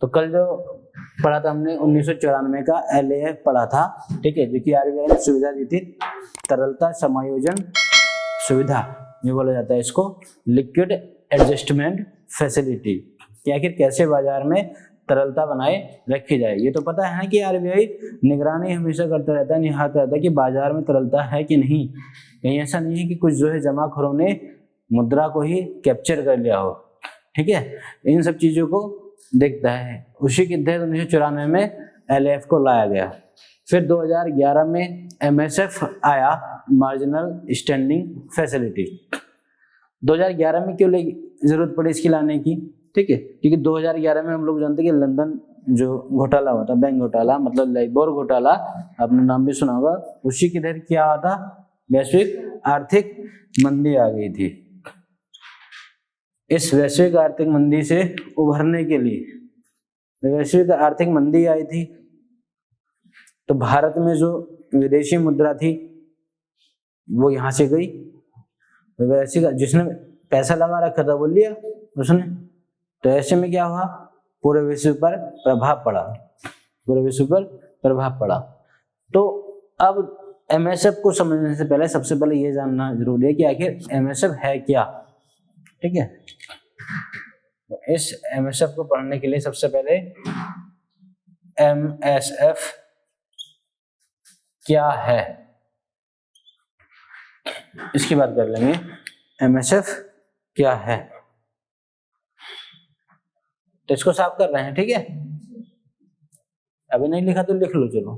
तो कल जो पढ़ा था हमने 1994 का LAF पढ़ा था, ठीक है, जो कि RBI ने सुविधा दी थी, तरलता समायोजन सुविधा, ये बोला जाता है इसको लिक्विड एडजस्टमेंट फैसिलिटी, कि आखिर कैसे बाजार में तरलता बनाए रखी जाए। ये तो पता है ना कि RBI निगरानी हमेशा करता रहता है, निहारता रहता है कि बाजार में तरलता है कि नहीं, कहीं ऐसा नहीं है कि कुछ जो है जमाखोरों ने मुद्रा को ही कैप्चर कर लिया हो, ठीक है, इन सब चीजों को देखता है। उसी के तहत 1994 में LAF को लाया गया। फिर 2011 में MSF आया, मार्जिनल स्टैंडिंग फैसिलिटी। 2011 में क्यों जरूरत पड़ी इसकी लाने की, ठीक है, क्योंकि 2011 में हम लोग जानते हैं कि लंदन जो घोटाला हुआ था, बैंक घोटाला, मतलब लाइबोर घोटाला, आपने नाम भी सुना होगा, उसी के तहत क्या हुआ था, वैश्विक आर्थिक मंदी आ गई थी। इस वैश्विक आर्थिक मंदी से उभरने के लिए, वैश्विक आर्थिक मंदी आई थी तो भारत में जो विदेशी मुद्रा थी वो यहाँ से गई, वैसे जिसने पैसा लगा रखा था वो लिया उसने, तो ऐसे में क्या हुआ, पूरे विश्व पर प्रभाव पड़ा, पूरे विश्व पर प्रभाव पड़ा। तो अब MSF को समझने से पहले सबसे पहले ये जानना जरूरी है कि आखिर MSF है क्या, ठीक है। तो इस MSF को पढ़ने के लिए सबसे पहले MSF क्या है इसकी बात कर लेंगे। MSF क्या है, तो इसको साफ कर रहे हैं, ठीक है, अभी नहीं लिखा तो लिख लो, चलो।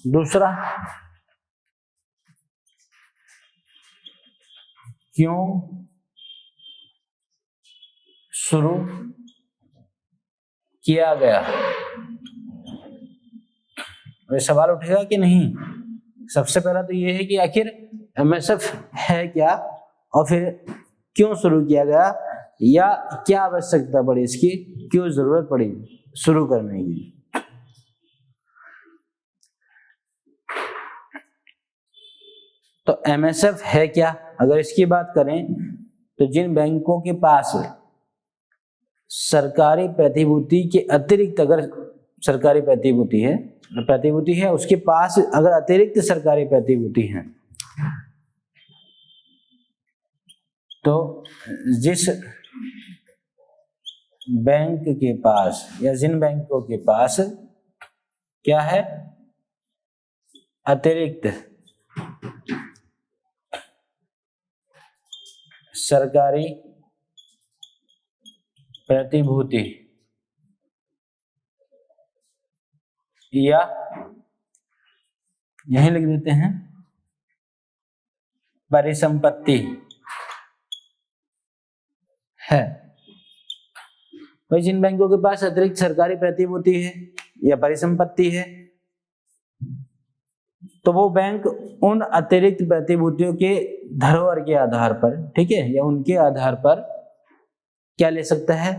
दूसरा, क्यों शुरू किया गया, ये सवाल उठेगा कि नहीं। सबसे पहला तो ये है कि आखिर MSF है क्या, और फिर क्यों शुरू किया गया, या क्या आवश्यकता पड़ी इसकी, क्यों जरूरत पड़ी शुरू करने की। तो MSF है क्या, अगर इसकी बात करें तो जिन बैंकों के पास सरकारी प्रतिभूति के अतिरिक्त, अगर सरकारी प्रतिभूति है उसके पास अगर अतिरिक्त सरकारी प्रतिभूति है, तो जिस बैंक के पास या जिन बैंकों के पास क्या है, अतिरिक्त सरकारी प्रतिभूति या यही लिख देते हैं परिसंपत्ति है, भाई जिन बैंकों के पास अतिरिक्त सरकारी प्रतिभूति है या परिसंपत्ति है, तो वो बैंक उन अतिरिक्त प्रतिभूतियों के धरोहर के आधार पर, ठीक है, या उनके आधार पर क्या ले सकता है,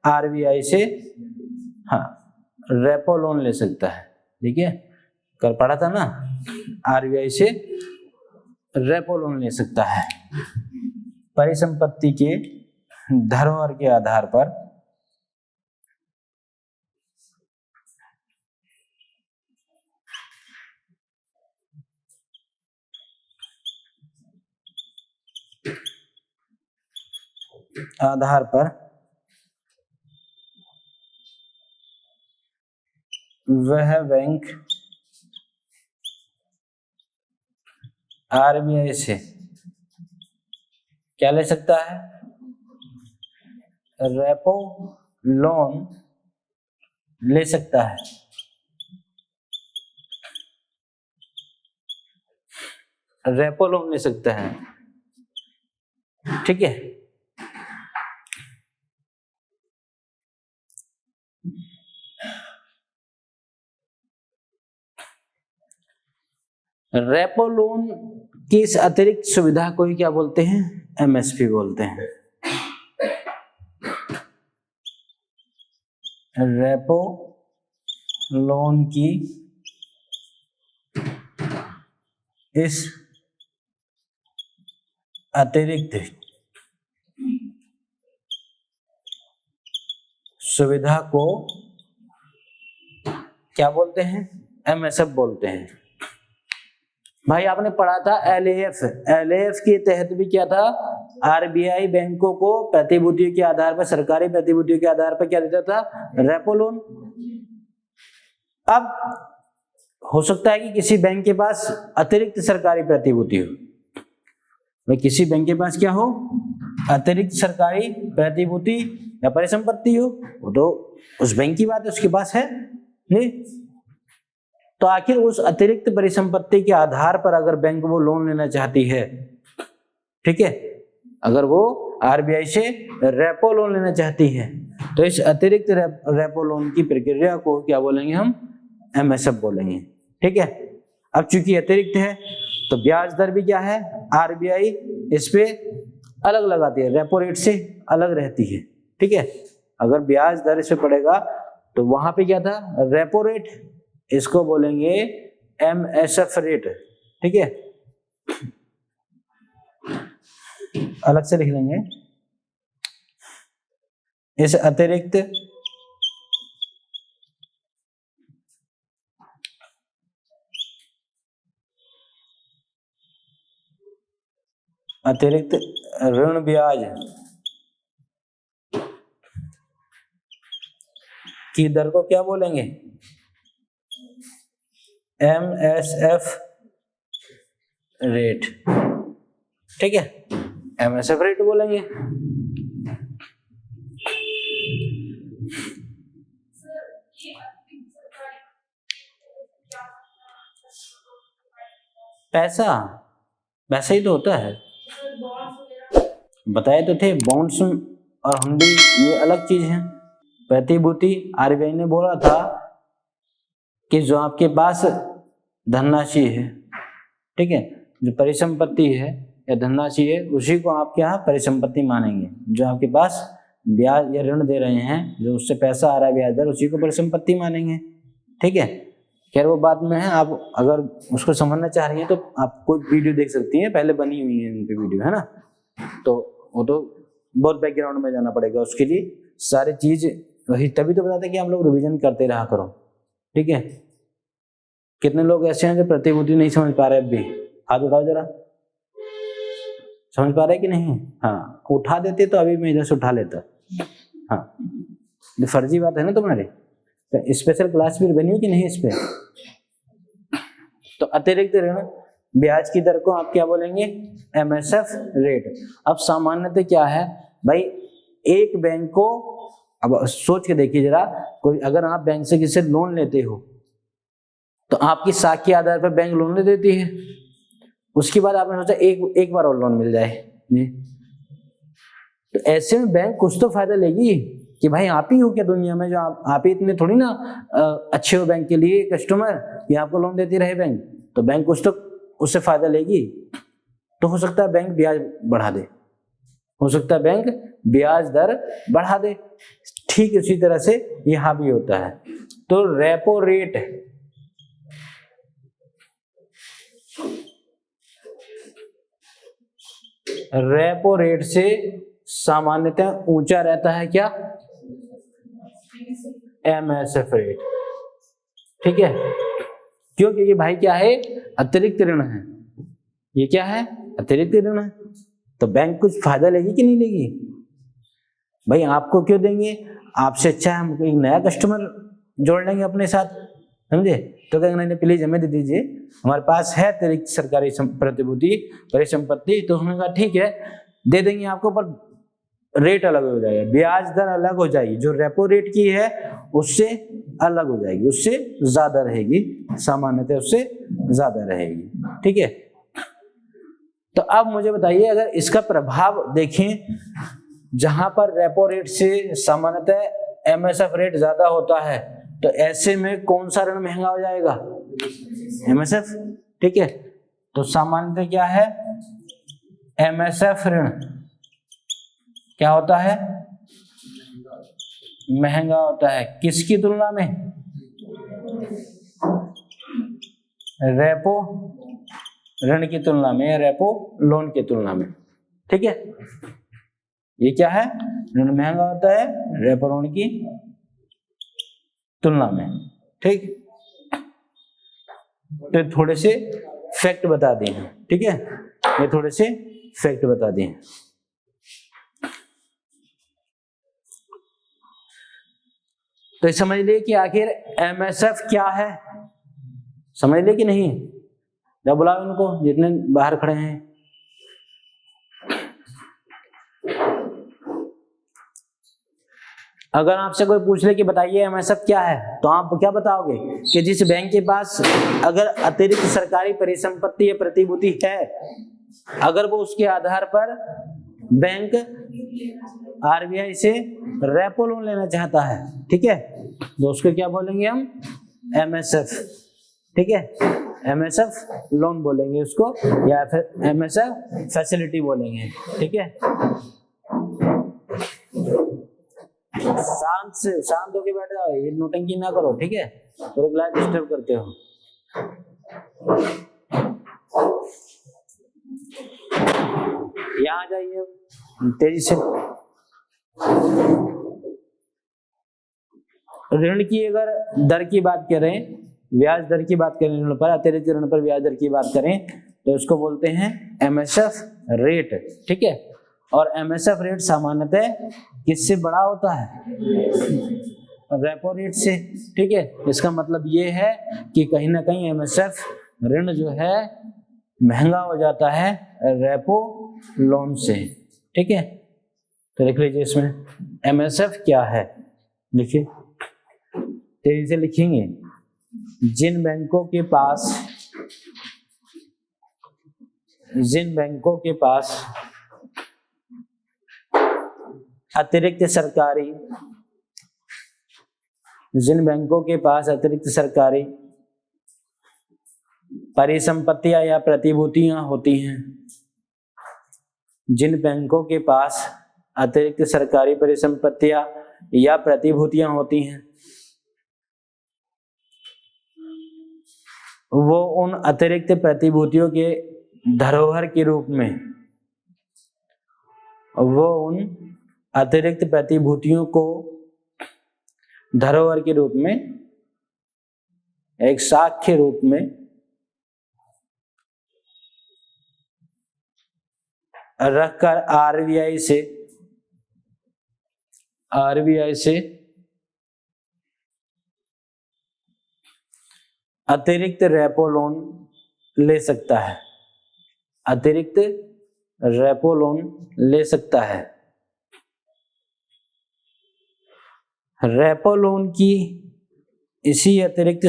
RBI से, हाँ, रेपो लोन ले सकता है, ठीक है, कल पढ़ा था ना, RBI से रेपो लोन ले सकता है परिसंपत्ति के धरोहर के आधार पर। वह बैंक RBI से क्या ले सकता है, रेपो लोन ले सकता है, रेपो लोन ले सकता है, ठीक है। रेपो लोन की इस अतिरिक्त सुविधा को ही क्या बोलते हैं, MSP बोलते हैं। रेपो लोन की इस अतिरिक्त सुविधा को क्या बोलते हैं? एमएसएफ बोलते हैं। भाई आपने पढ़ा था एलएएफ, एलएएफ के तहत भी क्या था? आरबीआई बैंकों को प्रतिभूतियों के आधार पर, सरकारी प्रतिभूतियों के आधार पर क्या देता था? Repo loan. अब हो सकता है कि किसी बैंक के पास अतिरिक्त सरकारी प्रतिभूति हो, भाई किसी बैंक के पास क्या हो? अतिरिक्त सरकारी प्रतिभूति या परिसंपत्ति हो, वो तो उस बैंक की बात है, उसके पास है नहीं। तो आखिर उस अतिरिक्त परिसंपत्ति के आधार पर अगर बैंक वो लोन लेना चाहती है, ठीक है, अगर वो आरबीआई से रेपो लोन लेना चाहती है, तो इस अतिरिक्त रेपो लोन की प्रक्रिया को क्या बोलेंगे हम? एमएसएफ बोलेंगे। ठीक है। अब चूंकि अतिरिक्त है तो ब्याज दर भी क्या है? आरबीआई इस पे अलग लगाती है, रेपो रेट से अलग रहती है। ठीक है, अगर ब्याज दर इस पे पड़ेगा तो वहां पे क्या था? रेपो रेट, इसको बोलेंगे एमएसएफ रेट। ठीक है, अलग से लिख लेंगे। इस अतिरिक्त ऋण ब्याज की दर को क्या बोलेंगे? MSF rate. ठीक है, एमएसएफ रेट बोलेंगे। पैसा वैसे ही तो होता है, बताए तो थे। बॉन्ड्स और हुंडी ये अलग चीज है। प्रतिभूति आरबीआई ने बोला था कि जो आपके पास धनराशि है, ठीक है, जो परिसंपत्ति है या धनराशि है, उसी को आप क्या परिसंपत्ति मानेंगे। जो आपके पास ब्याज या ऋण दे रहे हैं, जो उससे पैसा आ रहा है ब्याज दर, उसी को परिसंपत्ति मानेंगे। ठीक है, खैर वो बात में है। आप अगर उसको समझना चाह रही हैं तो आप कोई वीडियो देख सकती हैं, पहले बनी हुई है इन पे वीडियो, है ना। तो वो तो बहुत बैकग्राउंड में जाना पड़ेगा उसके लिए, सारी चीज वही, तभी तो बताते कि हम लोग रिवीजन करते रहा करो। ठीक है, कितने लोग ऐसे हैं जो प्रतिभूति नहीं समझ पा रहे? अब भी हाथ उठाओ जरा, समझ पा रहे कि नहीं? हाँ, उठा देते तो अभी मैं इधर से उठा लेता। हाँ, फर्जी बात है ना तुम्हारी। तो स्पेशल क्लास भी बनी कि नहीं इस पे? तो अतिरिक्त ऋण ब्याज की दर को आप क्या बोलेंगे? MSF rate. अब सामान्यतः क्या है भाई, एक बैंक को, अब सोच के देखिए जरा, कोई अगर आप बैंक से किसी लोन लेते हो तो आपकी साख के आधार पर बैंक लोन ले देती है। उसके बाद आपने सोचा एक बार और लोन मिल जाए, तो ऐसे में बैंक कुछ तो फायदा लेगी कि भाई आप ही हो क्या दुनिया में, जो आप ही इतने थोड़ी ना अच्छे हो बैंक के लिए कस्टमर कि आपको लोन देती रहे बैंक, तो बैंक कुछ तो उससे फायदा लेगी। तो हो सकता है बैंक ब्याज बढ़ा दे, हो सकता है बैंक ब्याज दर बढ़ा दे। ठीक इसी तरह से यहां भी होता है। तो रेपो रेट, रेपो रेट से सामान्यतः ऊंचा रहता है क्या? MSF rate. ठीक है, क्यों? क्योंकि भाई क्या है? अतिरिक्त ऋण है। ये क्या है? अतिरिक्त ऋण है। तो बैंक कुछ फायदा लेगी कि नहीं लेगी? भाई आपको क्यों देंगे? आपसे अच्छा है हम एक नया कस्टमर जोड़ लेंगे अपने साथ, समझे? तो कहेंगे नहीं प्लीज हमें दे दीजिए, हमारे पास है अतिरिक्त सरकारी प्रतिभूति परिसंपत्ति। तो हमने कहा ठीक है दे देंगे आपको, पर रेट अलग हो जाएगा, ब्याज दर अलग हो जाएगी, जो रेपो रेट की है उससे अलग हो जाएगी, उससे ज्यादा रहेगी, सामान्यतः उससे ज्यादा रहेगी। ठीक है, तो अब मुझे बताइए, अगर इसका प्रभाव देखें, जहां पर रेपो रेट से सामान्यतः एमएसएफ रेट ज्यादा होता है, तो ऐसे में कौन सा ऋण महंगा हो जाएगा? एमएसएफ। ठीक है, तो सामान्यतः क्या है? एमएसएफ ऋण क्या होता है? महंगा होता है। किसकी तुलना में? रेपो ऋण की तुलना में, रेपो लोन की तुलना में। ठीक है, ये क्या है? ऋण महंगा होता है रेपो लोन की तुलना में। ठीक, तो थोड़े से फैक्ट बता दिए हैं। ठीक है, ये थोड़े से फैक्ट बता दिए। तो समझ लिए कि आखिर एमएसएफ क्या है, समझ लिए कि नहीं? जब बुलाओ उनको जितने बाहर खड़े हैं। अगर आपसे कोई पूछ ले कि बताइए एमएसएफ क्या है, तो आप क्या बताओगे कि जिस बैंक के पास अगर अतिरिक्त सरकारी परिसंपत्ति या प्रतिभूति है, अगर वो उसके आधार पर बैंक आरबीआई से रेपो लोन लेना चाहता है, ठीक है, तो उसको क्या बोलेंगे हम? एमएसएफ। ठीक है, एमएसएफ लोन बोलेंगे उसको, या फिर एमएसएफ फैसिलिटी बोलेंगे। ठीक है, शांत होके बैठ जाओ, ये नोटंकी ना करो। ठीक है, पूरे क्लास डिस्टर्ब करते हो। यहाँ जाइए तेजी से। ऋण की अगर दर की बात करें, ब्याज दर की बात करें, ऋण पर, अतिरिक्त ऋण पर ब्याज दर की बात करें, तो इसको बोलते हैं एमएसएफ रेट। ठीक है, और एमएसएफ रेट सामान्यतः किससे बड़ा होता है? रेपो रेट से। ठीक है, इसका मतलब ये है कि कहीं ना कहीं एमएसएफ ऋण जो है महंगा हो जाता है रेपो लोन से। ठीक है, तो लिख लीजिए इसमें एमएसएफ क्या है, लिखिए तेजी से लिखेंगे। जिन बैंकों के पास अतिरिक्त सरकारी परिसंपत्तियां या प्रतिभूतियां होती हैं, जिन बैंकों के पास अतिरिक्त सरकारी परिसंपत्तियां या प्रतिभूतियां होती हैं, वो उन अतिरिक्त प्रतिभूतियों के धरोहर के रूप में, धरोहर के रूप में, एक साक्ष्य रूप में रखकर आरबीआई से अतिरिक्त रेपो लोन ले सकता है। अतिरिक्त रेपो लोन ले सकता है। रेपो लोन की इसी अतिरिक्त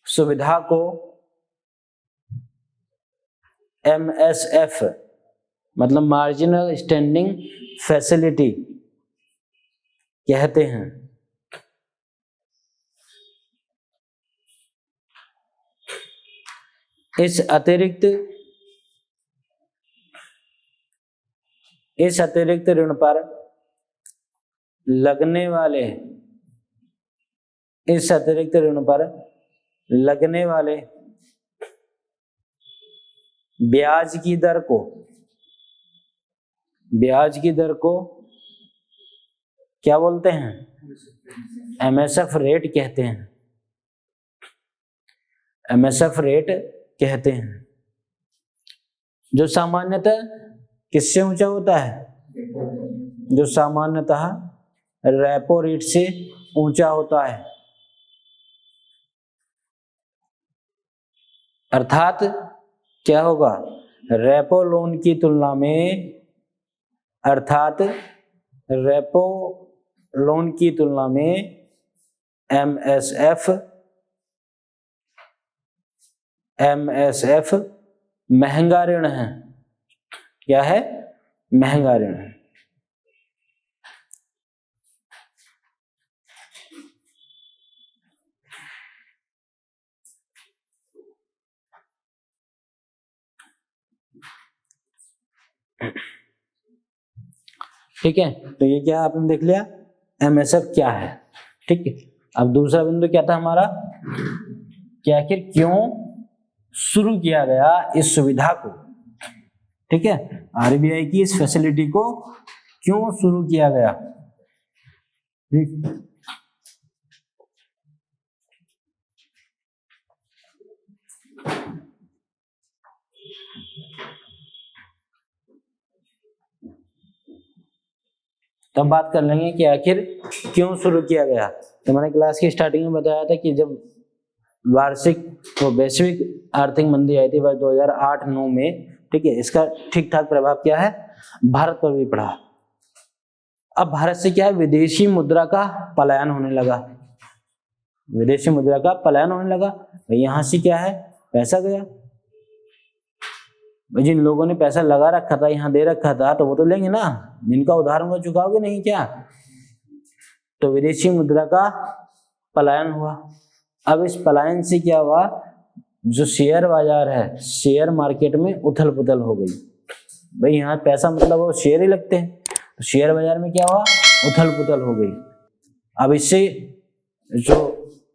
सुविधा को एमएसएफ मतलब मार्जिनल स्टैंडिंग फैसिलिटी कहते हैं। इस अतिरिक्त ऋण पर लगने वाले ब्याज की दर को क्या बोलते हैं? एमएसएफ रेट कहते हैं। एमएसएफ रेट कहते हैं, जो सामान्यतः किससे ऊंचा होता है? जो सामान्यतः रेपो रेट से ऊंचा होता है। अर्थात क्या होगा? रेपो लोन की तुलना में एमएसएफ महंगा ऋण है। क्या है? महंगा ऋण है। ठीक है, तो ये क्या आपने देख लिया एमएसएफ क्या है। ठीक है, अब दूसरा बिंदु क्या था हमारा कि आखिर क्यों शुरू किया गया इस सुविधा को। ठीक है, आरबीआई की इस फैसिलिटी को क्यों शुरू किया गया? ठीक, तब बात कर लेंगे कि आखिर क्यों शुरू किया गया। तो मैंने क्लास की स्टार्टिंग में बताया था कि जब वार्षिक तो वैश्विक आर्थिक मंदी आई थी वर्ष 2008-9 में, ठीक है, इसका ठीक ठाक प्रभाव क्या है, भारत पर भी पड़ा। अब भारत से क्या है, विदेशी मुद्रा का पलायन होने लगा, विदेशी मुद्रा का पलायन होने लगा। यहां से क्या है, पैसा गया। जिन लोगों ने पैसा लगा रखा था, यहाँ दे रखा था, तो वो तो लेंगे ना, जिनका उधार होगा चुकाओगे नहीं क्या? तो विदेशी मुद्रा का पलायन हुआ। अब इस पलायन से क्या हुआ, जो शेयर बाजार है, शेयर मार्केट में उथल पुथल हो गई। भाई यहाँ पैसा मतलब वो शेयर ही लगते हैं, तो शेयर बाजार में क्या हुआ, उथल पुथल हो गई। अब इससे जो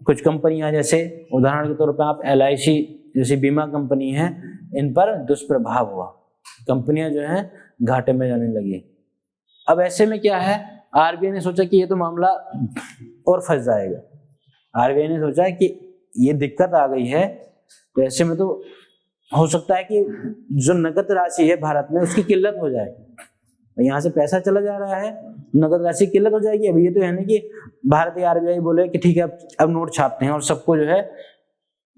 कुछ कंपनियां, जैसे उदाहरण के तौर पर आप LIC जैसी बीमा कंपनी है, इन पर दुष्प्रभाव हुआ, कंपनियां जो है घाटे में जाने लगी। अब ऐसे में क्या है, आरबीआई ने सोचा कि ये तो मामला और फंस जाएगा। आरबीआई ने सोचा कि ये दिक्कत आ गई है, तो ऐसे में तो हो सकता है कि जो नकद राशि है भारत में उसकी किल्लत हो जाए, यहाँ से पैसा चला जा रहा है, नकद राशि की किल्लत हो जाएगी। अब ये तो है नहीं कि भारतीय आरबीआई बोले कि ठीक है अब नोट छापते हैं और सबको जो है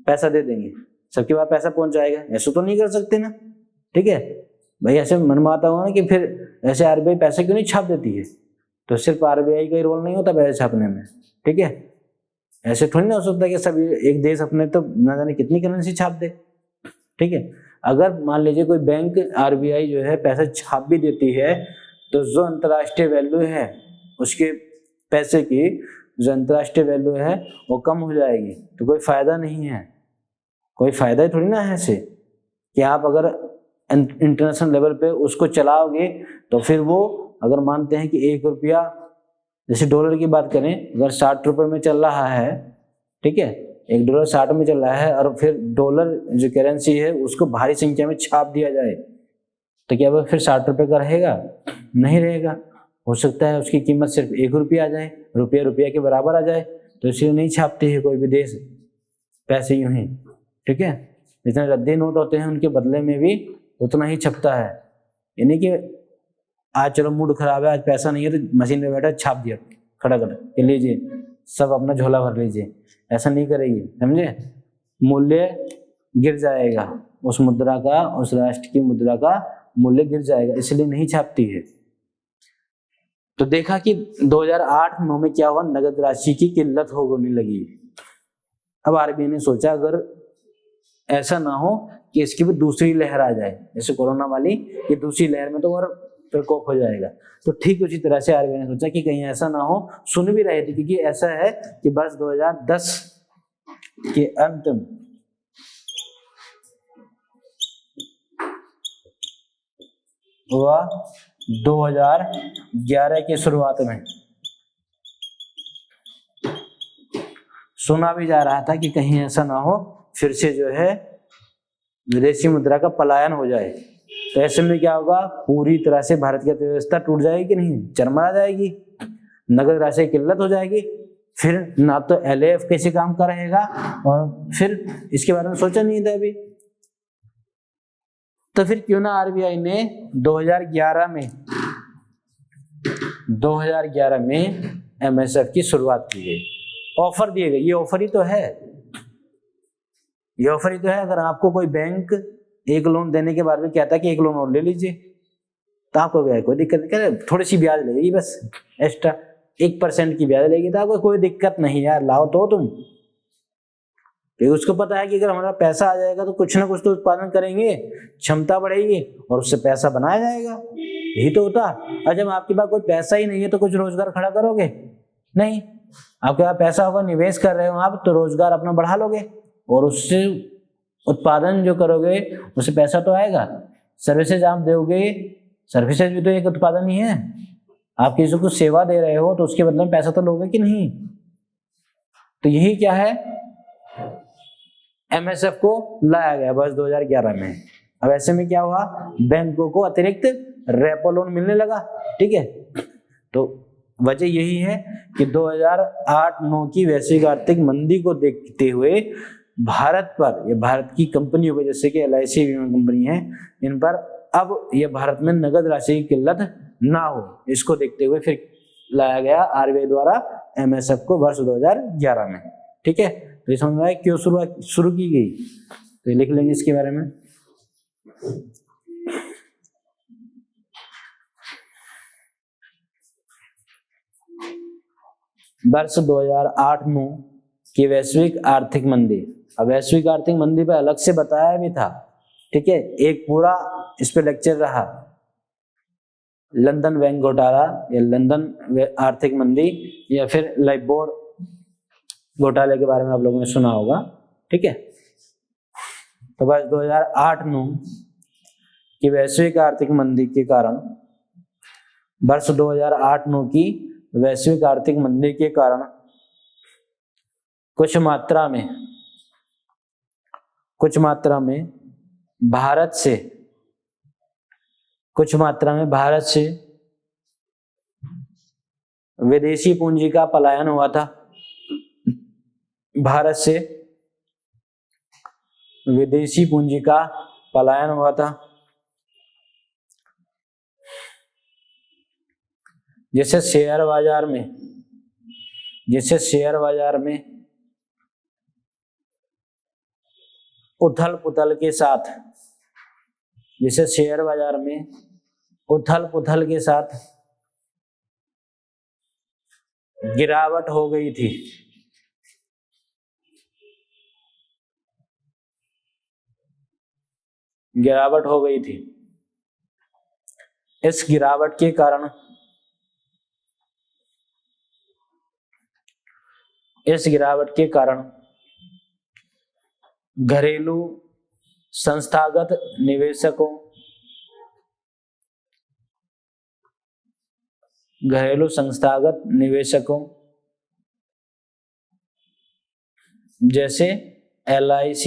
पैसा दे देंगे, सबके पास पैसा पहुंच जाएगा, ऐसा तो नहीं कर सकते ना, ठीक है भाई। ऐसे मनमाता हुआ ना कि फिर ऐसे आरबीआई पैसे क्यों नहीं छाप देती है, तो सिर्फ आरबीआई का ही रोल नहीं होता पैसे छापने में, ठीक है। ऐसे थोड़ी ना हो सकता कि सब एक देश अपने तो ना जाने कितनी करेंसी छाप दे, ठीक है। अगर मान लीजिए कोई बैंक आरबीआई जो है पैसा छाप भी देती है, तो जो अंतर्राष्ट्रीय वैल्यू है उसके पैसे की, जो अंतर्राष्ट्रीय वैल्यू है वो कम हो जाएगी, तो कोई फायदा नहीं है, कोई फायदा ही थोड़ी ना है ऐसे कि आप अगर इंटरनेशनल लेवल पे उसको चलाओगे, तो फिर वो अगर मानते हैं कि 1 रुपया, जैसे डॉलर की बात करें, अगर 60 रुपए में चल रहा है, ठीक है, $1 60 में चल रहा है, और फिर डॉलर जो करेंसी है उसको भारी संख्या में छाप दिया जाए, तो क्या वो फिर 60 रुपए का रहेगा? नहीं रहेगा। हो सकता है उसकी कीमत सिर्फ 1 रुपया आ जाए, रुपया के बराबर आ जाए, तो इसलिए नहीं छापते हैं कोई भी देश पैसे यूं ही, ठीक है। जितने रद्दी नोट होते हैं उनके बदले में भी उतना ही छपता है, यानी कि आज चलो मूड खराब है, आज पैसा नहीं है, तो मशीन में बैठा छाप दिया खड़ा कर लीजिए, सब अपना झोला भर लीजिए, ऐसा नहीं करेगी, समझे। मूल्य गिर जाएगा उस मुद्रा का, उस राष्ट्र की मुद्रा का मूल्य गिर जाएगा, इसलिए नहीं छापती है। तो देखा कि 2008-9 में क्या हुआ, नगद राशि की किल्लत होने लगी। अब आरबीआई ने सोचा अगर ऐसा ना हो कि इसकी भी दूसरी लहर आ जाए, जैसे कोरोना वाली, ये दूसरी लहर में तो और प्रकोप हो जाएगा, तो ठीक उसी तरह से आरबीआई ने सोचा कि कहीं ऐसा ना हो। सुन भी रहे थे, क्योंकि ऐसा है कि वर्ष 2010 के अंत में हुआ, 2011 की शुरुआत में सुना भी जा रहा था कि कहीं ऐसा ना हो फिर से जो है विदेशी मुद्रा का पलायन हो जाए। तो ऐसे में क्या होगा, पूरी तरह से भारत की अर्थव्यवस्था टूट जाएगी कि नहीं, चरमरा जाएगी, नगद राशि की किल्लत हो जाएगी, फिर ना तो LAF कैसे काम का रहेगा, और फिर इसके बारे में सोचा नहीं था अभी। तो फिर क्यों ना आरबीआई ने 2011 में MSF की शुरुआत की गई, ऑफर दिए गए, ये ऑफर ही तो है, ये ऑफर ही तो है। अगर आपको कोई बैंक एक लोन देने के बाद में कहता है कि एक लोन और ले लीजिए, तो आपको कोई दिक्कत नहीं, थोड़ी सी ब्याज लगेगी बस एक्स्ट्रा, 1% की ब्याज लगेगी, तो आपको कोई दिक्कत नहीं, यार लाओ तो तुम, क्योंकि उसको पता है कि अगर हमारा पैसा आ जाएगा तो कुछ ना कुछ तो उत्पादन करेंगे, क्षमता बढ़ेगी और उससे पैसा बनाया जाएगा, यही तो होता। और जब आपके पास कोई पैसा ही नहीं है तो कुछ रोजगार खड़ा करोगे नहीं, आपके पास पैसा होगा, निवेश कर रहे हो आप, तो रोजगार अपना बढ़ा लोगे, और उससे उत्पादन जो करोगे उससे पैसा तो आएगा। सर्विसेज आप दोगे, सर्विसेज भी तो एक उत्पादन ही है, आप किसी को सेवा दे रहे हो तो उसके बदले में पैसा तो लोगे कि नहीं। तो यही क्या है, MSF को लाया गया वर्ष 2011 में, अब ऐसे में क्या हुआ, बैंकों को अतिरिक्त रेपो लोन मिलने लगा, ठीक है। तो वजह यही है कि 2008-9 की वैश्विक आर्थिक मंदी को देखते हुए भारत पर, ये भारत की कंपनियों पर, जैसे कि LIC बीमा कंपनी है, इन पर अब ये भारत में नगद राशि की किल्लत ना हो, इसको देखते हुए फिर लाया गया RBI द्वारा MSF को वर्ष 2011 में, ठीक है। तो ये समझ में आया क्यों शुरू की गई, तो ये लिख लेंगे इसके बारे में। वर्ष 2008-9 की वैश्विक आर्थिक मंदी, अब वैश्विक आर्थिक मंदी पे अलग से बताया भी था, ठीक है, एक पूरा इस पे लेक्चर रहा, लंदन बैंक घोटाला या लंदन आर्थिक मंदी या फिर लाइबोर घोटाले के बारे में आप लोगों ने सुना होगा, ठीक है। तो बस 2008-9 की वैश्विक आर्थिक मंदी के कारण, वर्ष 2008-9 की वैश्विक आर्थिक मंदी के कारण कुछ मात्रा में भारत से विदेशी पूंजी का पलायन हुआ था, भारत से विदेशी पूंजी का पलायन हुआ था, जैसे शेयर बाजार में उथल पुथल के साथ गिरावट हो गई थी, इस गिरावट के कारण घरेलू संस्थागत निवेशकों जैसे LIC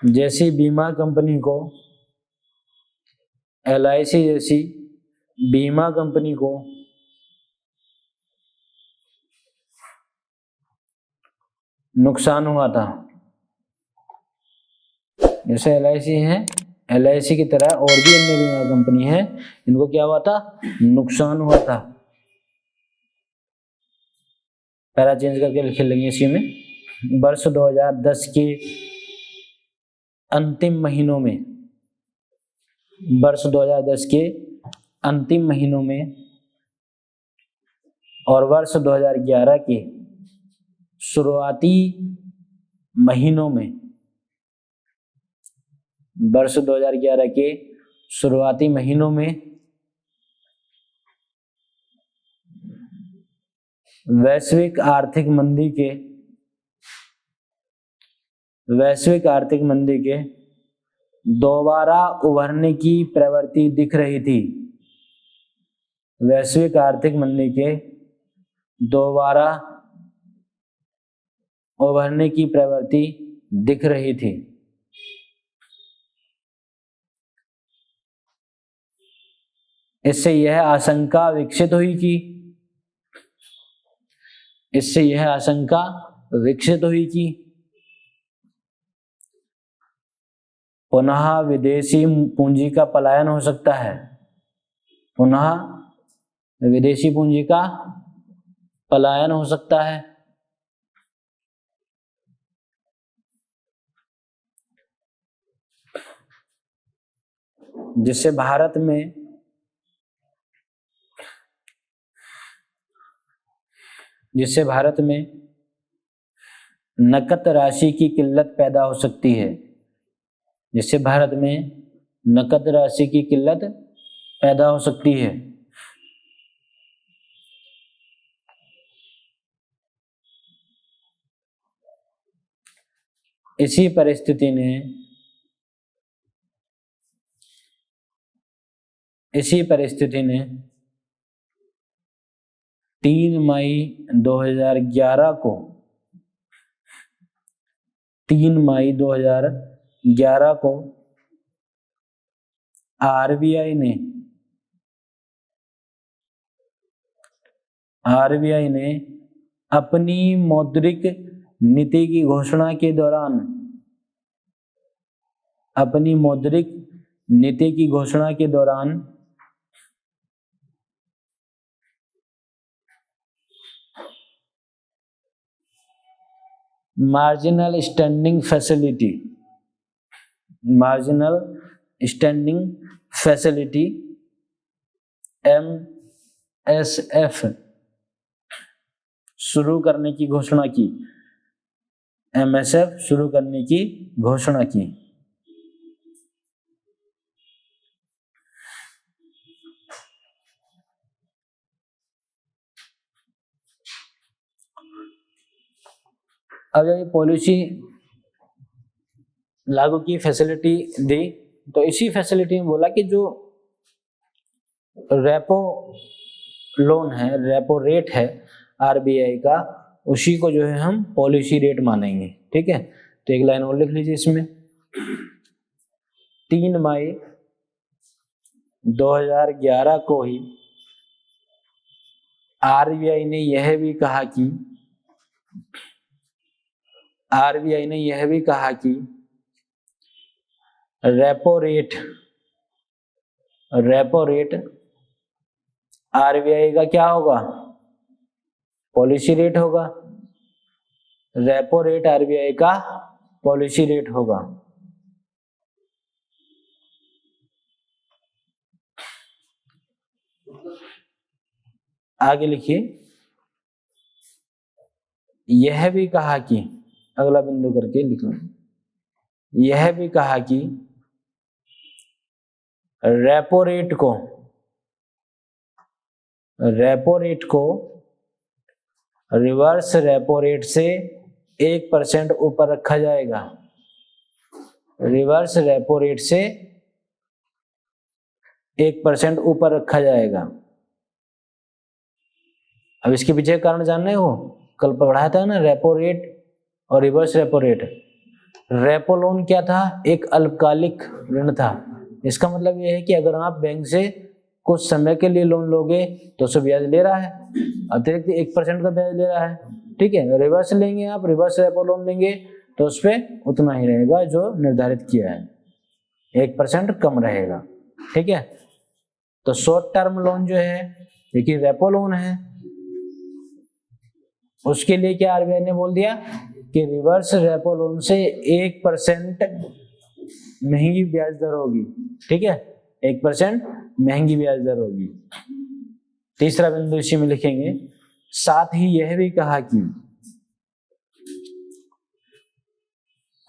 जैसी बीमा कंपनी को नुकसान हुआ था। जैसे LIC है, LIC की तरह और भी अन्य बीमा कंपनी है, इनको क्या हुआ था, नुकसान हुआ था। पैरा चेंज करके लिख लेंगे इसी में। वर्ष 2010 के अंतिम महीनों में और वर्ष 2011 के शुरुआती महीनों में वैश्विक आर्थिक मंदी के दोबारा उभरने की प्रवृत्ति दिख रही थी। वैश्विक आर्थिक मंदी के दोबारा उभरने की प्रवृत्ति दिख रही थी। इससे यह आशंका विकसित हुई कि पुनः विदेशी पूंजी का पलायन हो सकता है। जिससे भारत में नकद राशि की किल्लत पैदा हो सकती है। इसी परिस्थिति ने 3 मई 2011 को 3 मई 2011 को आरबीआई ने अपनी मौद्रिक नीति की घोषणा के दौरान मार्जिनल स्टैंडिंग फैसिलिटी MSF शुरू करने की घोषणा की। अब जब ये पॉलिसी लागू की, फैसिलिटी दी, तो इसी फैसिलिटी में बोला कि जो रेपो लोन है, रेपो रेट है आरबीआई का, उसी को जो है हम पॉलिसी रेट मानेंगे। ठीक है, तो एक लाइन और लिख लीजिए इसमें। 3 मई 2011 को ही आरबीआई ने यह भी कहा कि रेपो रेट आरबीआई का क्या होगा? पॉलिसी रेट होगा। रेपो रेट आरबीआई का पॉलिसी रेट होगा। आगे लिखिए, यह भी कहा कि, अगला बिंदु करके लिख लो, यह भी कहा कि रेपो रेट को रिवर्स रेपो रेट से 1% ऊपर रखा जाएगा। रिवर्स रेपो रेट से 1% ऊपर रखा जाएगा। अब इसके पीछे कारण जानना है, वो कल पढ़ाया था ना, रेपो रेट और reverse repo rate. Repo loan क्या था? एक अल्पकालिक ऋण था। इसका मतलब यह है कि अगर आप बैंक से कुछ समय के लिए लोन लोगे तो उससे ब्याज ले रहा है, अतिरिक्त 1% का ब्याज ले रहा है। ठीक है, रिवर्स लेंगे आप, रिवर्स रेपो लोन लेंगे तो उस पर उतना ही रहेगा जो निर्धारित किया है, 1% कम रहेगा। ठीक है, तो शॉर्ट टर्म लोन जो है, देखिए रेपो लोन है, उसके लिए क्या आरबीआई ने बोल दिया कि रिवर्स रेपो लोन से 1% महंगी ब्याज दर होगी। ठीक है, 1% महंगी ब्याज दर होगी। तीसरा बिंदु इसी में लिखेंगे, साथ ही यह भी कहा कि,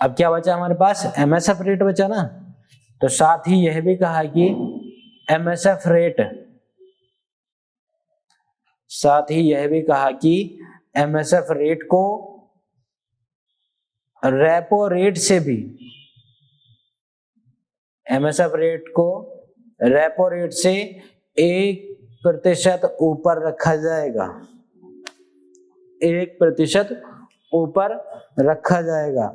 अब क्या बचा हमारे पास? एमएसएफ रेट बचा ना, तो साथ ही यह भी कहा कि एमएसएफ रेट को रेपो रेट से भी, एमएसएफ रेट को रेपो रेट से 1% ऊपर रखा जाएगा। 1% ऊपर रखा जाएगा।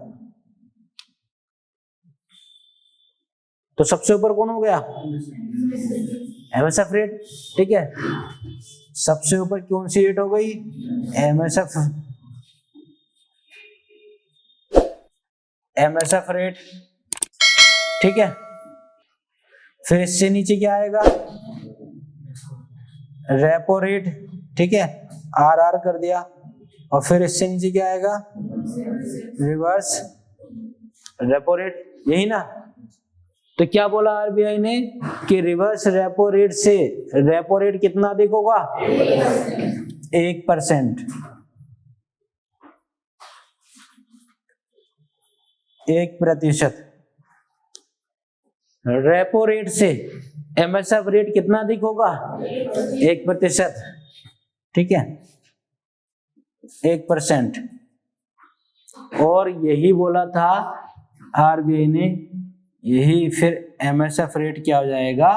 तो सबसे ऊपर कौन हो गया? MSF rate. ठीक है, सबसे ऊपर कौन सी रेट हो गई? MSF rate. ठीक है, फिर इससे नीचे क्या आएगा? Repo rate. ठीक है, आर कर दिया, और फिर इससे नीचे क्या आएगा? रिवर्स रेपो रेट, यही ना। तो क्या बोला आरबीआई ने कि रिवर्स रेपो रेट से रेपो रेट कितना अधिक होगा? 1%। 1%। रेपो रेट से एमएसएफ रेट कितना अधिक होगा? 1%। ठीक है, 1%। और यही बोला था आरबीआई ने, यही फिर एमएसएफ रेट क्या हो जाएगा?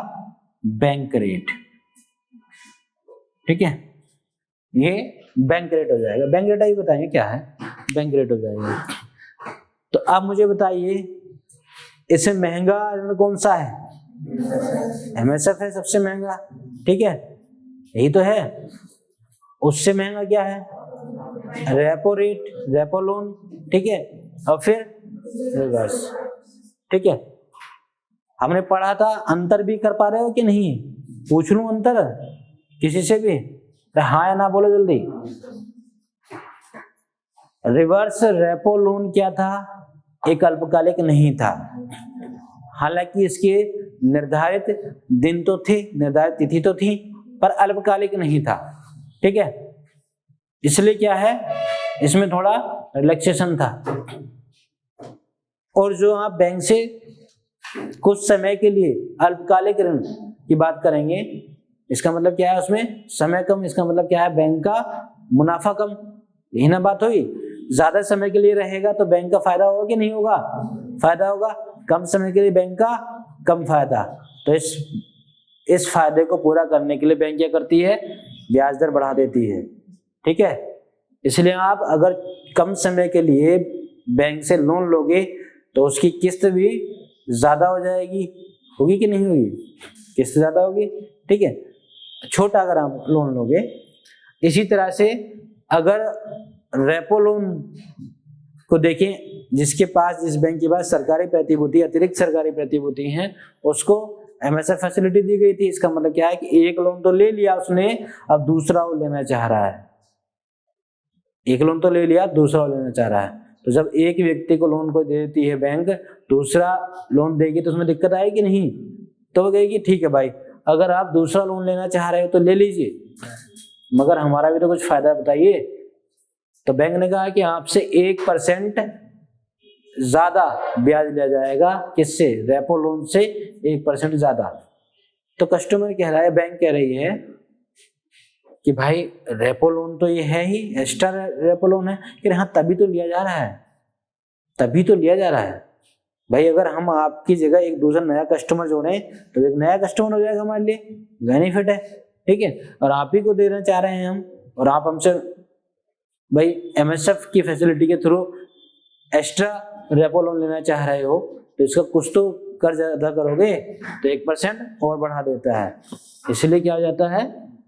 Bank rate. ठीक है, ये बैंक रेट हो जाएगा। बैंक रेट ही बताएंगे क्या है, बैंक रेट हो जाएगा। तो आप मुझे बताइए इसमें महंगा ऋण कौन सा है? एमएसएफ है सबसे महंगा, ठीक है, यही तो है। उससे महंगा क्या है? रेपो रेट, रेपो लोन, ठीक है, और फिर रिवर्स, ठीक है। हमने पढ़ा था, अंतर भी कर पा रहे हो कि नहीं? पूछ लूं अंतर किसी से भी? हाँ या ना बोलो जल्दी। रिवर्स रेपो लोन क्या था? एक अल्पकालिक नहीं था, हालांकि इसके निर्धारित दिन तो थे, निर्धारित तिथि तो थी, पर अल्पकालिक नहीं था, ठीक है। इसलिए क्या है, इसमें थोड़ा रिलैक्सेशन था। और जो आप बैंक से कुछ समय के लिए अल्पकालिक ऋण की बात करेंगे, इसका मतलब क्या है? उसमें समय कम, इसका मतलब क्या है? बैंक का मुनाफा कम, यही ना बात हुई। ज्यादा समय के लिए रहेगा तो बैंक का फायदा होगा कि नहीं होगा? फायदा होगा। कम समय के लिए बैंक का कम फायदा। तो इस फायदे को पूरा करने के लिए बैंक क्या करती है? ब्याज दर बढ़ा देती है, ठीक है। इसलिए आप अगर कम समय के लिए बैंक से लोन लोगे तो उसकी किस्त भी ज्यादा हो जाएगी, होगी कि नहीं होगी? किस्त ज्यादा होगी, ठीक है, छोटा अगर आप लोन लोगे। इसी तरह से अगर रेपो लोन को देखें, जिसके पास, जिस बैंक के पास सरकारी प्रतिभूति, अतिरिक्त सरकारी प्रतिभूति हैं, उसको एमएसएफ फैसिलिटी दी गई थी। इसका मतलब क्या है कि एक लोन तो ले लिया उसने, अब दूसरा वो लेना चाह रहा है। एक लोन तो ले लिया, दूसरा वो लेना चाह रहा है। तो जब एक व्यक्ति को लोन को दे देती है बैंक, दूसरा लोन देगी तो उसमें दिक्कत आएगी नहीं? तो वो कहेगी ठीक है भाई, अगर आप दूसरा लोन लेना चाह रहे हो तो ले लीजिए, मगर हमारा भी तो कुछ फायदा बताइए। तो बैंक ने कहा कि आपसे 1% ज्यादा ब्याज लिया जाएगा। किससे? रेपो लोन से 1% ज्यादा। तो कस्टमर कह रहा है, बैंक कह रही है कि भाई रेपो लोन तो ये है ही, एक्स्ट्रा रेपो लोन है। कि हाँ, तभी तो लिया जा रहा है, तभी तो लिया जा रहा है भाई। अगर हम आपकी जगह एक दूसरा नया कस्टमर जोड़े तो एक नया कस्टमर हो जाएगा, हमारे लिए बेनिफिट है, ठीक है। और आप ही को देना चाह रहे हैं हम, और आप हमसे भाई एमएसएफ की फैसिलिटी के थ्रू एक्स्ट्रा रेपो लोन लेना चाह रहे हो, तो इसका कुछ तो कर्ज अदा करोगे, तो 1% और बढ़ा देता है। इसलिए क्या हो जाता है?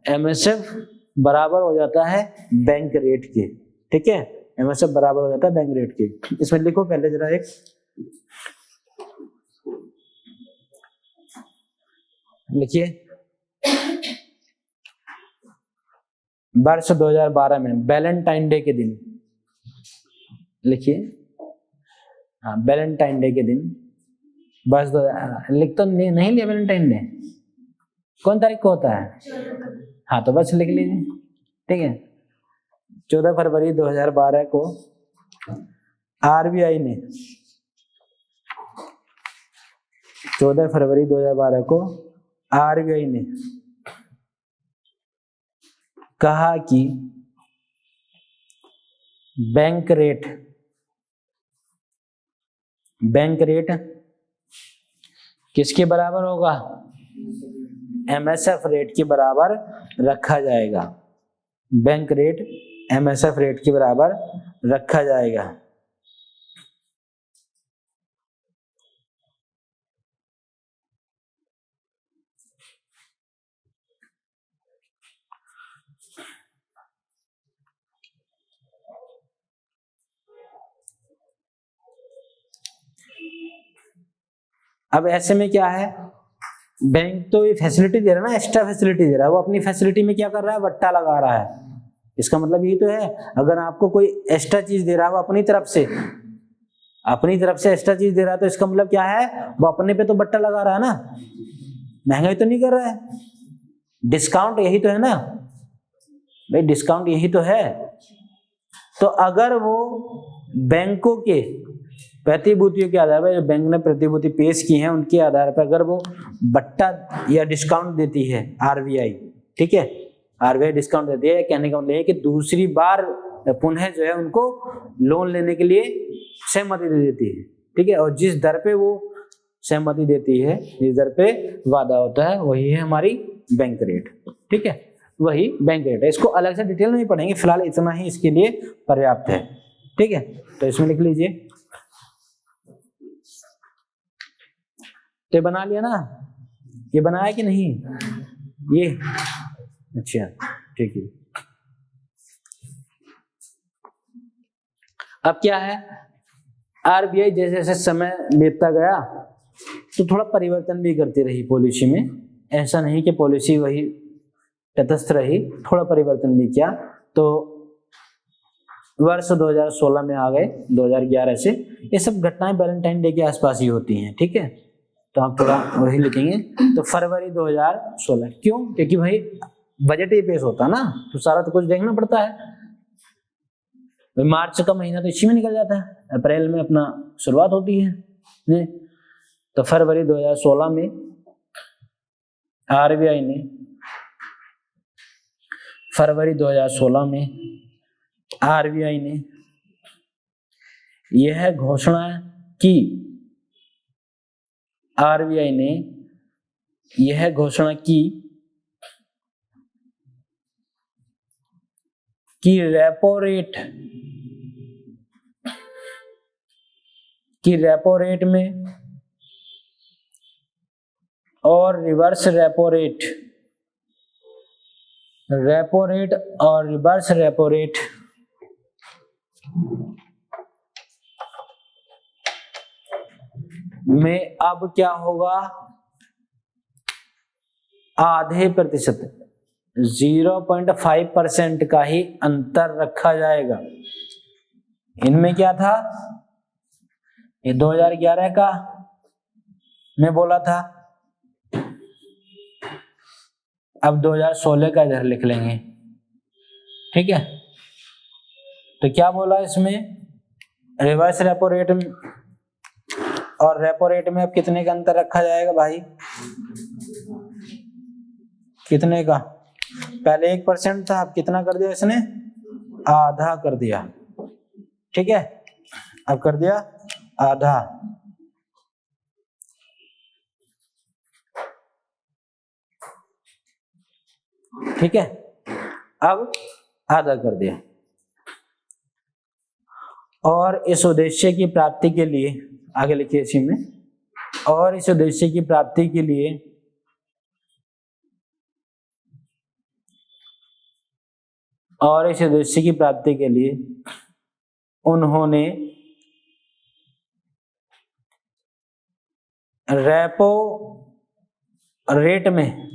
एमएसएफ बराबर हो जाता है बैंक रेट के, ठीक है। एमएसएफ बराबर हो जाता है बैंक रेट के। इसमें लिखो पहले जरा, एक लिखिए, वर्ष 2012 में वैलेंटाइन डे के दिन, लिखिए, हाँ, वैलेंटाइन डे के दिन, वर्ष लिख तो नहीं लिया। वैलेंटाइन डे कौन तारीख को होता है? हाँ, तो बस लिख लीजिए, ठीक है। 14 फरवरी 2012 को आरबीआई ने, 14 फरवरी 2012 को आरबीआई ने कहा कि बैंक रेट किसके बराबर होगा? एमएसएफ रेट के बराबर रखा जाएगा। बैंक रेट एमएसएफ रेट के बराबर रखा जाएगा। अब ऐसे में क्या है, बैंक तो ये फैसिलिटी दे रहा है ना, एक्स्ट्रा फैसिलिटी दे रहा है। वो अपनी फैसिलिटी में क्या कर रहा है? बट्टा लगा रहा है। इसका मतलब यही तो है, अगर आपको कोई एक्स्ट्रा चीज दे रहा है, वो अपनी तरफ से एक्स्ट्रा चीज दे रहा है, तो इसका मतलब क्या है? वो अपने पे तो बट्टा लगा रहा है ना, महंगाई तो नहीं कर रहा है। डिस्काउंट यही तो है ना भाई, डिस्काउंट यही तो है। तो अगर वो बैंकों के प्रतिभूतियों के आधार पर, जो बैंक ने प्रतिभूति पेश की है उनके आधार पर, अगर वो बट्टा या डिस्काउंट देती है आरबीआई, ठीक है, आरबीआई डिस्काउंट देती है, कहने का मतलब है कि दूसरी बार पुनः जो है उनको लोन लेने के लिए सहमति दे देती है, ठीक है। और जिस दर पे वो सहमति देती है, जिस दर पे वादा होता है, वही है हमारी बैंक रेट, ठीक है, वही बैंक रेट है। इसको अलग से डिटेल नहीं पढ़ेंगे, फिलहाल इतना ही इसके लिए पर्याप्त है, ठीक है। तो इसमें लिख लीजिए तो बना लिया ना, ये बनाया कि नहीं ये, अच्छा ठीक है। अब क्या है, आरबीआई जैसे जैसे समय बीतता गया तो थोड़ा परिवर्तन भी करती रही पॉलिसी में, ऐसा नहीं कि पॉलिसी वही तटस्थ रही, थोड़ा परिवर्तन भी किया। तो वर्ष 2016 में आ गए, 2011 से ये सब घटनाएं वैलेंटाइन डे के आसपास ही होती हैं, ठीक है। तो आप थोड़ा वही लिखेंगे। तो फरवरी 2016 क्यों, क्योंकि भाई बजट ही पेश होता ना, तो सारा तो कुछ देखना पड़ता है। मार्च का महीना तो इसी में निकल जाता है, अप्रैल में अपना शुरुआत होती है ने? तो फरवरी 2016 में आरबीआई ने, फरवरी 2016 में आरबीआई ने यह घोषणा की, आरबीआई ने यह घोषणा की कि रेपो रेट में और रिवर्स रेपो रेट और रिवर्स रेपो रेट में अब क्या होगा, आधे प्रतिशत 0.5% का ही अंतर रखा जाएगा। इनमें क्या था, ये 2011 का मैं बोला था, अब 2016 का इधर लिख लेंगे, ठीक है। तो क्या बोला इसमें, रिवर्स रेपो रेट और रेपो रेट में अब कितने का अंतर रखा जाएगा भाई, कितने का, पहले 1% था, अब कितना कर दिया इसने, आधा कर दिया, ठीक है। अब कर दिया आधा, ठीक है, अब आधा कर दिया। और इस उद्देश्य की प्राप्ति के लिए, आगे लिखिए इसी में, और इस उद्देश्य की प्राप्ति के लिए उन्होंने रेपो रेट में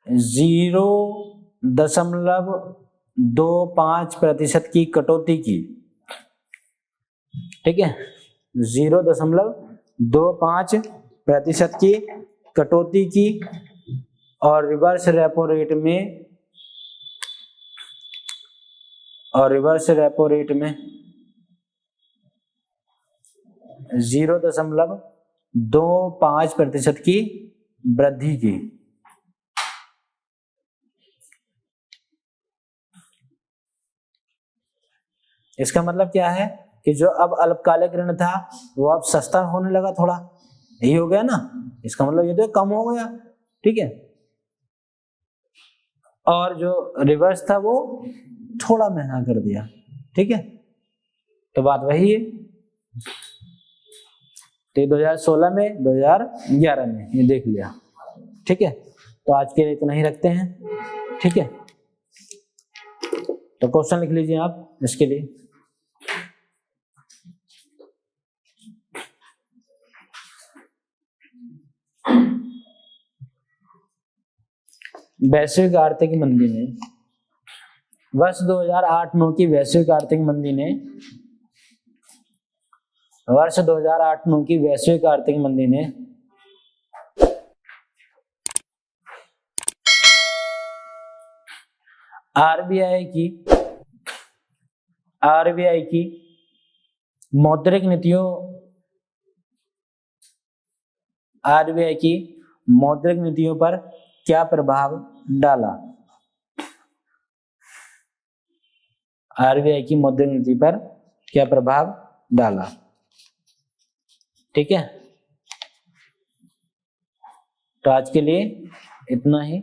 0.25% की कटौती की, ठीक है, 0.25% की कटौती की, और रिवर्स रेपो रेट में 0.25% की वृद्धि की। इसका मतलब क्या है कि जो अब अल्पकालिक ऋण था वो अब सस्ता होने लगा, थोड़ा यही हो गया ना, इसका मतलब ये तो कम हो गया, ठीक है। और जो रिवर्स था वो थोड़ा महंगा कर दिया, ठीक है। तो बात वही है, तो 2016 में 2011 में ये देख लिया, ठीक है। तो आज के लिए इतना ही रखते हैं, ठीक है। तो क्वेश्चन लिख लीजिए आप इसके लिए। वैश्विक आर्थिक मंदी ने, वर्ष 2008-9 की वैश्विक आर्थिक मंदी ने, वर्ष 2008-9 की वैश्विक आर्थिक मंदी ने आरबीआई की मौद्रिक नीतियों पर क्या प्रभाव डाला, आरबीआई की मौद्रिक नीति पर क्या प्रभाव डाला, ठीक है। तो आज के लिए इतना ही।